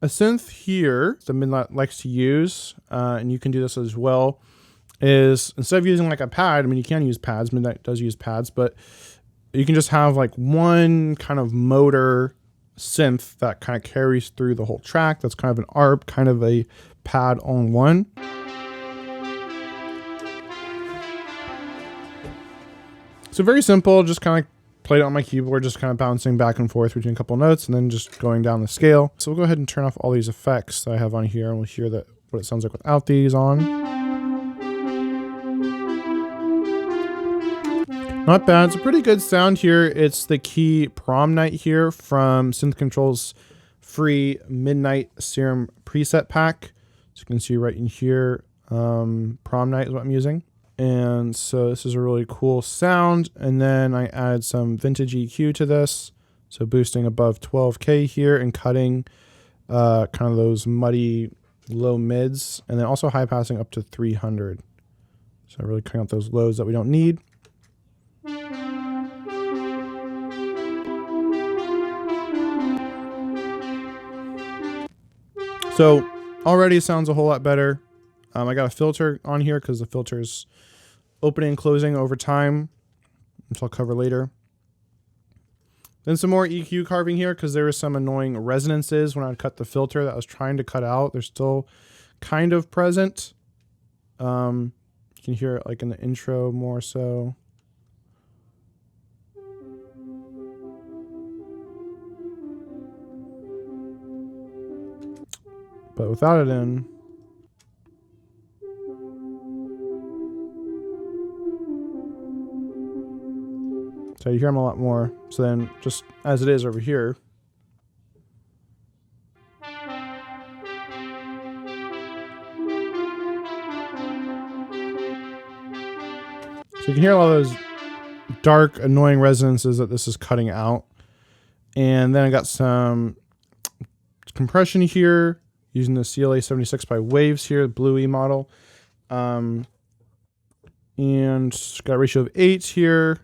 A synth here that Midnight likes to use, and you can do this as well, is instead of using like a pad, I mean, you can use pads, Midnight does use pads, but you can just have like one kind of motor synth that kind of carries through the whole track. That's kind of an ARP, kind of a pad on one. So very simple, just kind of like played it on my keyboard, just kind of bouncing back and forth between a couple notes and then just going down the scale. So we'll go ahead and turn off all these effects that I have on here, and we'll hear that what it sounds like without these on. Not bad. It's a pretty good sound here. It's the key Prom Night here from Synth Control's free Midnight SERUM preset pack. So you can see right in here, Prom Night is what I'm using. And so this is a really cool sound. And then I added some vintage EQ to this. So boosting above 12K here and cutting kind of those muddy low mids. And then also high passing up to 300. So really cutting out those lows that we don't need. So already sounds a whole lot better. I got a filter on here because the filter's opening and closing over time, which I'll cover later. Then some more EQ carving here because there were some annoying resonances when I cut the filter that I was trying to cut out. They're still kind of present. You can hear it like in the intro more so. But without it in, so you hear them a lot more. So then just as it is over here. So you can hear a lot of those dark, annoying resonances that this is cutting out. And then I got some compression here using the CLA 76 by Waves here, the Blue E model. And got a ratio of 8 here.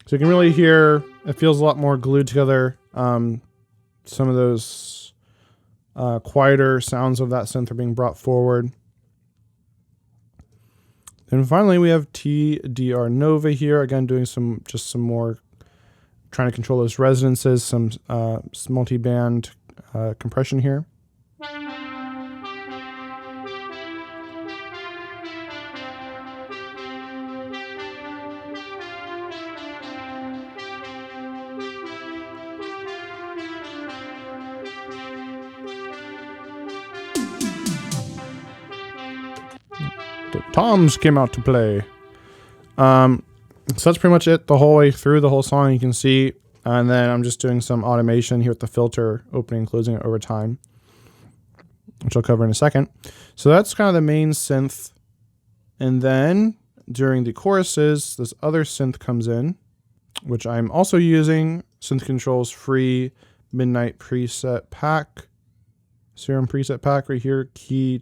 So you can really hear, it feels a lot more glued together. Some of those quieter sounds of that synth are being brought forward. And finally, we have TDR Nova here. Again, doing some more, trying to control those resonances, some multi-band compression here. The toms came out to play. So that's pretty much it the whole way through the whole song, you can see. And then I'm just doing some automation here with the filter, opening and closing it over time, which I'll cover in a second. So that's kind of the main synth. And then during the choruses, this other synth comes in, which I'm also using, Synth Control's free Midnight preset pack. SERUM preset pack right here, Key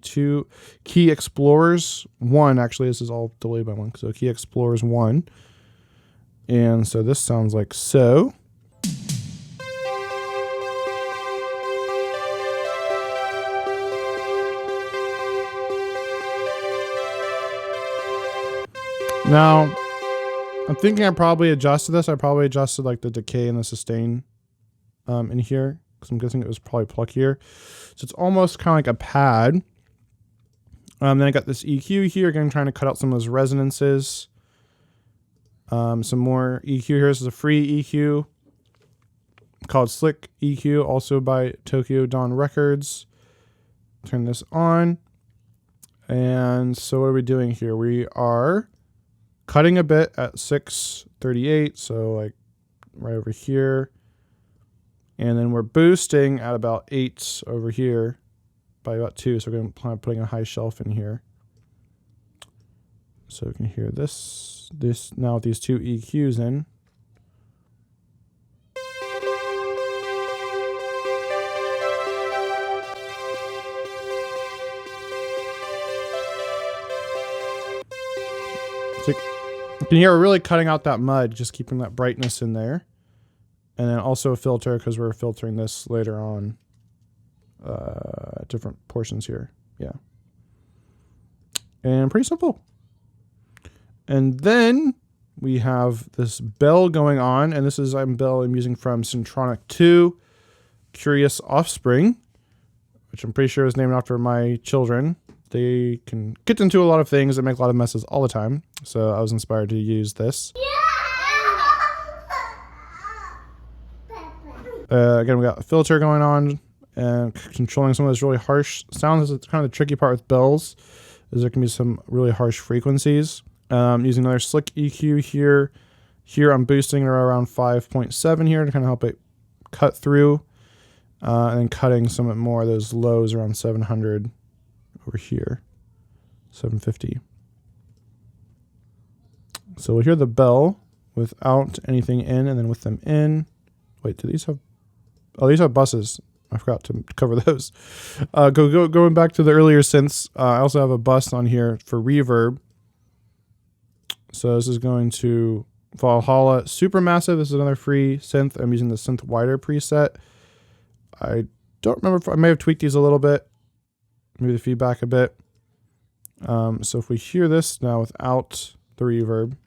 Explorers 1. Actually, this is all delayed by 1. So Key Explorers 1. And so this sounds like so. Now, I'm thinking I probably adjusted this. I probably adjusted like the decay and the sustain in here, because I'm guessing it was probably pluckier. So it's almost kind of like a pad. Then I got this EQ here, again trying to cut out some of those resonances. Some more EQ here. This is a free EQ called Slick EQ, also by Tokyo Dawn Records. Turn this on. And so what are we doing here? We are cutting a bit at 638, so like right over here. And then we're boosting at about 8 over here by about 2. So we're going to plan on putting a high shelf in here. So we can hear this now with these 2 EQs in. So you can hear we're really cutting out that mud, just keeping that brightness in there. And then also a filter because we're filtering this later on. Different portions here. Yeah. And pretty simple. And then we have this bell going on, and this is bell I'm using from Syntronic 2, Curious Offspring, which I'm pretty sure is named after my children. They can get into a lot of things and make a lot of messes all the time. So I was inspired to use this. Again, we got a filter going on and controlling some of those really harsh sounds. It's kind of the tricky part with bells, is there can be some really harsh frequencies. Using another slick EQ here. Here I'm boosting it around 5.7 here to kind of help it cut through. And then cutting some more of those lows around 700 over here. 750. So we'll hear the bell without anything in, and then with them in. Wait, do these have... Oh, these have buses. I forgot to cover those. Going back to the earlier synths, I also have a bus on here for reverb. So this is going to Valhalla Supermassive. This is another free synth. I'm using the Synth Wider preset. I don't remember if I may have tweaked these a little bit. Maybe the feedback a bit. So if we hear this now without the reverb.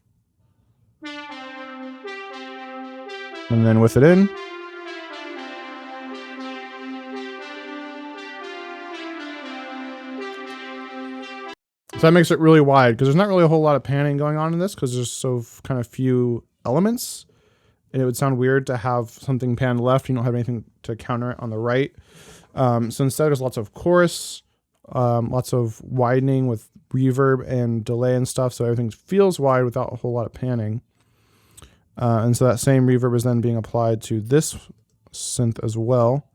And then with it in. So that makes it really wide because there's not really a whole lot of panning going on in this because there's so kind of few elements, and it would sound weird to have something panned left. You don't have anything to counter it on the right. So instead there's lots of chorus, lots of widening with reverb and delay and stuff. So everything feels wide without a whole lot of panning. And so that same reverb is then being applied to this synth as well.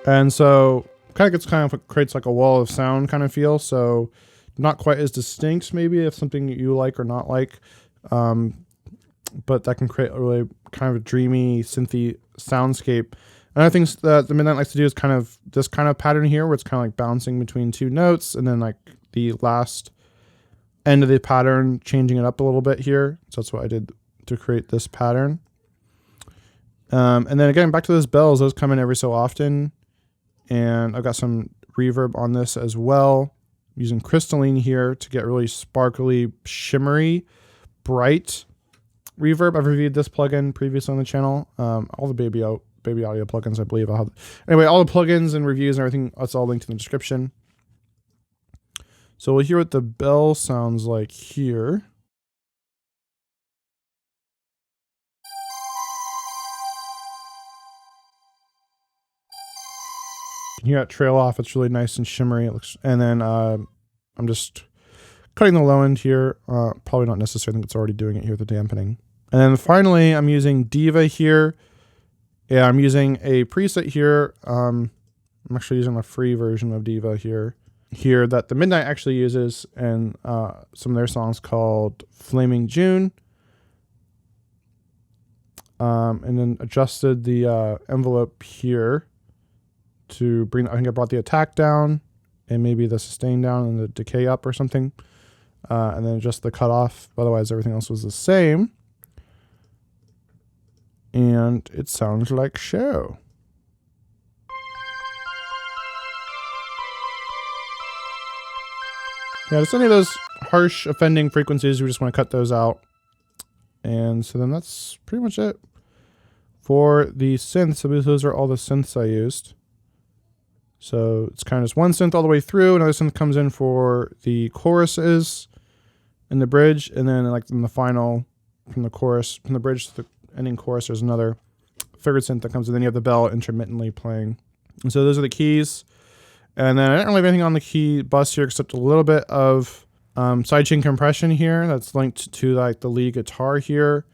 And so kind of creates like a wall of sound kind of feel. So not quite as distinct maybe if something you like or not like. But that can create a really kind of a dreamy, synthy soundscape. Another thing that the Midnight likes to do is kind of this kind of pattern here where it's kind of like bouncing between two notes and then like the last end of the pattern, changing it up a little bit here. So that's what I did to create this pattern. And then again, back to those bells, those come in every so often. And I've got some reverb on this as well. I'm using crystalline here to get really sparkly, shimmery, bright reverb. I've reviewed this plugin previously on the channel. All the baby audio plugins, I believe. I'll have. Anyway, all the plugins and reviews and everything, that's all linked in the description. So we'll hear what the bell sounds like here. You can hear it trail off. It's really nice and shimmery. It looks, and then I'm just cutting the low end here. Probably not necessary. I think it's already doing it here with the dampening. And then finally, I'm using Diva here. Yeah, I'm using a preset here. I'm actually using a free version of Diva here that the Midnight actually uses, and some of their songs called Flaming June. And then adjusted the envelope here to bring, I think I brought the attack down and maybe the sustain down and the decay up or something. And then just the cutoff. Otherwise, everything else was the same. And it sounds like show. Yeah, just any of those harsh, offending frequencies, we just want to cut those out. And so then that's pretty much it for the synths. So those are all the synths I used. So it's kind of just one synth all the way through. Another synth comes in for the choruses and the bridge. And then like in the final, from the chorus, from the bridge to the ending chorus, there's another third synth that comes in. Then you have the bell intermittently playing. And so those are the keys. And then I don't really have anything on the key bus here except a little bit of sidechain compression here that's linked to like the lead guitar here.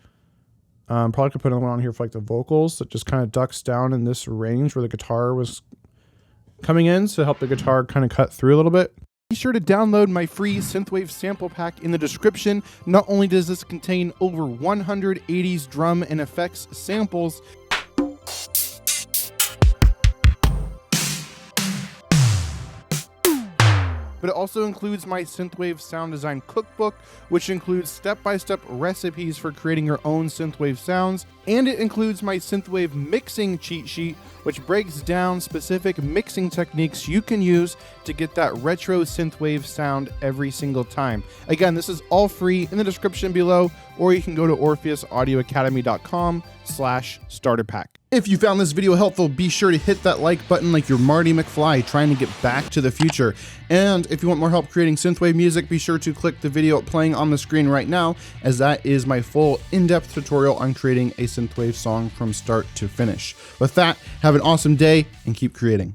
Probably could put another one on here for like the vocals that just kind of ducks down in this range where the guitar was coming in to help the guitar kind of cut through a little bit. Be sure to download my free Synthwave sample pack in the description. Not only does this contain over 100 80s drum and effects samples, but it also includes my Synthwave sound design cookbook, which includes step-by-step recipes for creating your own synthwave sounds, and it includes my Synthwave mixing cheat sheet, which breaks down specific mixing techniques you can use to get that retro synthwave sound every single time. Again, this is all free in the description below, or you can go to orpheusaudioacademy.com/starterpack. If you found this video helpful, be sure to hit that like button like you're Marty McFly trying to get back to the future. And if you want more help creating synthwave music, be sure to click the video playing on the screen right now, as that is my full in-depth tutorial on creating a synthwave song from start to finish. With that, have an awesome day and keep creating.